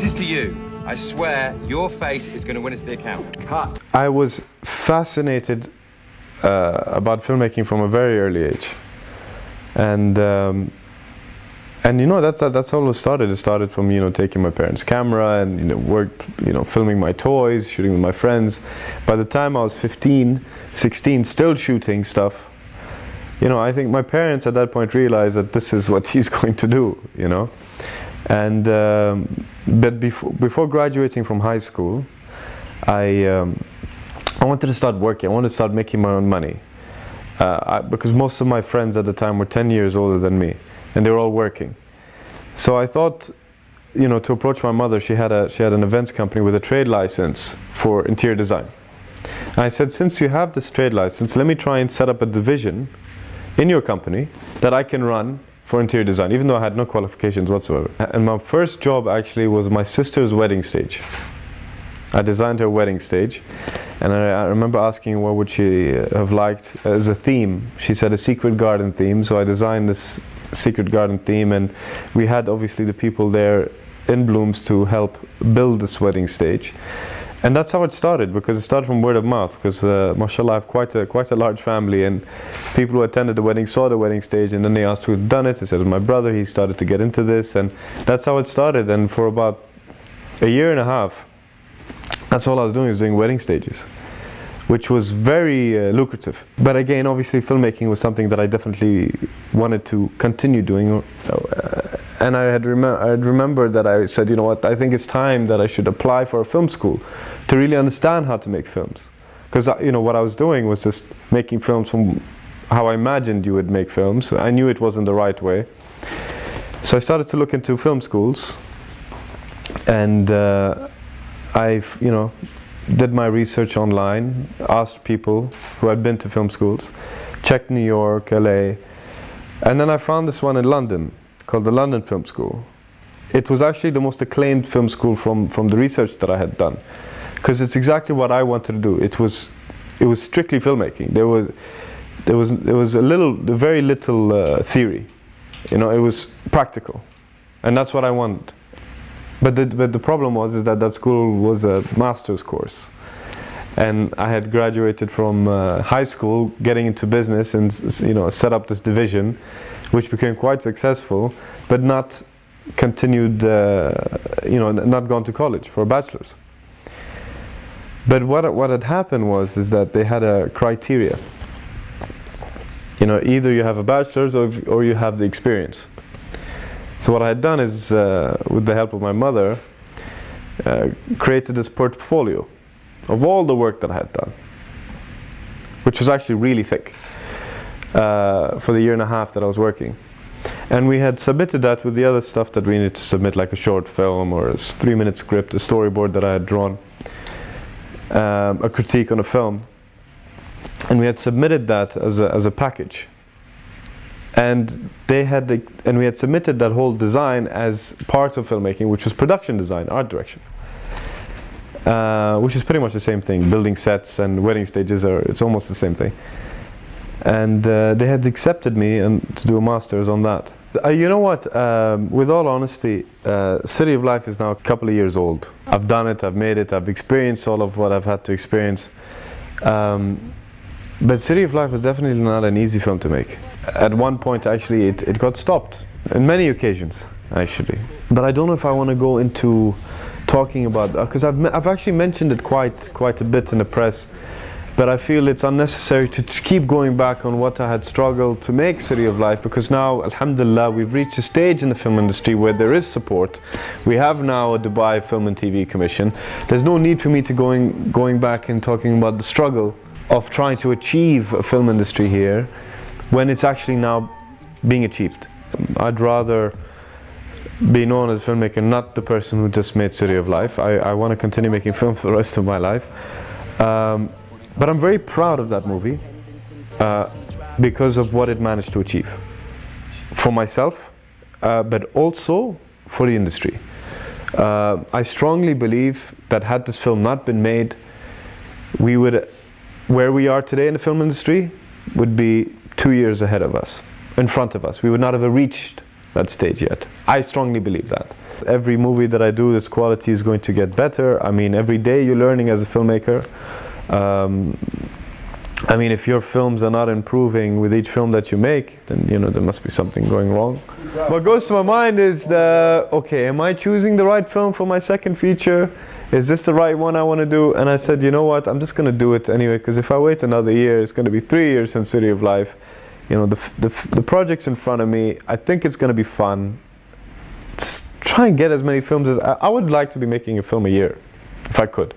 This is to you. I swear your face is going to win us the account. Cut. I was fascinated about filmmaking from a very early age, and you know, that's how it started. It started from, you know, taking my parents' camera and, you know, filming my toys, shooting with my friends. By the time I was 15, 16, still shooting stuff. You know, I think my parents at that point realized that this is what he's going to do, you know. And but before graduating from high school, I wanted to start working. I wanted to start making my own money, because most of my friends at the time were 10 years older than me, and they were all working. So I thought, you know, to approach my mother. She had an events company with a trade license for interior design. And I said, since you have this trade license, let me try and set up a division in your company that I can run for interior design, even though I had no qualifications whatsoever. And my first job actually was my sister's wedding stage. I designed her wedding stage, and I remember asking what would she have liked as a theme. She said a secret garden theme, so I designed this secret garden theme, and we had obviously the people there in Blooms to help build this wedding stage. And that's how it started, because it started from word of mouth, because mashallah, I have quite a large family, and people who attended the wedding saw the wedding stage, and then they asked who had done it. They said it was my brother. He started to get into this, and that's how it started. And for about a year and a half, that's all I was doing, was doing wedding stages, which was very lucrative. But again, obviously filmmaking was something that I definitely wanted to continue doing. And I had remembered that I said, you know what, I think it's time that I should apply for a film school to really understand how to make films. Because, you know, what I was doing was just making films from how I imagined you would make films. I knew it wasn't the right way. So I started to look into film schools, and you know, did my research online, asked people who had been to film schools, checked New York, LA, and then I found this one in London called the London Film School. It was actually the most acclaimed film school from the research that I had done, because it's exactly what I wanted to do. It was strictly filmmaking. There was very little theory. You know, it was practical, and that's what I wanted. But the problem was that school was a master's course, and I had graduated from high school, getting into business, and, you know, set up this division, which became quite successful, but not continued, you know, not gone to college for a bachelor's. But what had happened is that they had a criteria. You know, either you have a bachelor's or you have the experience. So what I had done is, with the help of my mother, created this portfolio of all the work that I had done, which was actually really thick for the year and a half that I was working. And we had submitted that with the other stuff that we needed to submit, like a short film or a 3-minute script, a storyboard that I had drawn, a critique on a film. And we had submitted that as a package. And we had submitted that whole design as part of filmmaking, which was production design, art direction, which is pretty much the same thing. Building sets and wedding stages it's almost the same thing. And they had accepted me to do a master's on that. You know what? With all honesty, City of Life is now a couple of years old. I've done it. I've made it. I've experienced all of what I've had to experience. But City of Life was definitely not an easy film to make. At one point, actually, it got stopped on many occasions, actually. But I don't know if I want to go into talking about that, because I've actually mentioned it quite a bit in the press. But I feel it's unnecessary to keep going back on what I had struggled to make City of Life, because now, alhamdulillah, we've reached a stage in the film industry where there is support. We have now a Dubai Film and TV Commission. There's no need for me to going back and talking about the struggle of trying to achieve a film industry here when it's actually now being achieved. I'd rather be known as a filmmaker, not the person who just made City of Life. I want to continue making films for the rest of my life. But I'm very proud of that movie because of what it managed to achieve. For myself, but also for the industry. I strongly believe that had this film not been made, where we are today in the film industry would be 2 years ahead of us, in front of us. We would not have reached that stage yet. I strongly believe that. Every movie that I do, this quality is going to get better. I mean, every day you're learning as a filmmaker. I mean, if your films are not improving with each film that you make, then you know there must be something going wrong. What goes to my mind is okay, am I choosing the right film for my second feature? Is this the right one I want to do? And I said, you know what, I'm just going to do it anyway, because if I wait another year, it's going to be 3 years since City of Life. You know, the project's in front of me. I think it's going to be fun. Try and get as many films as I would like to be making a film a year, if I could.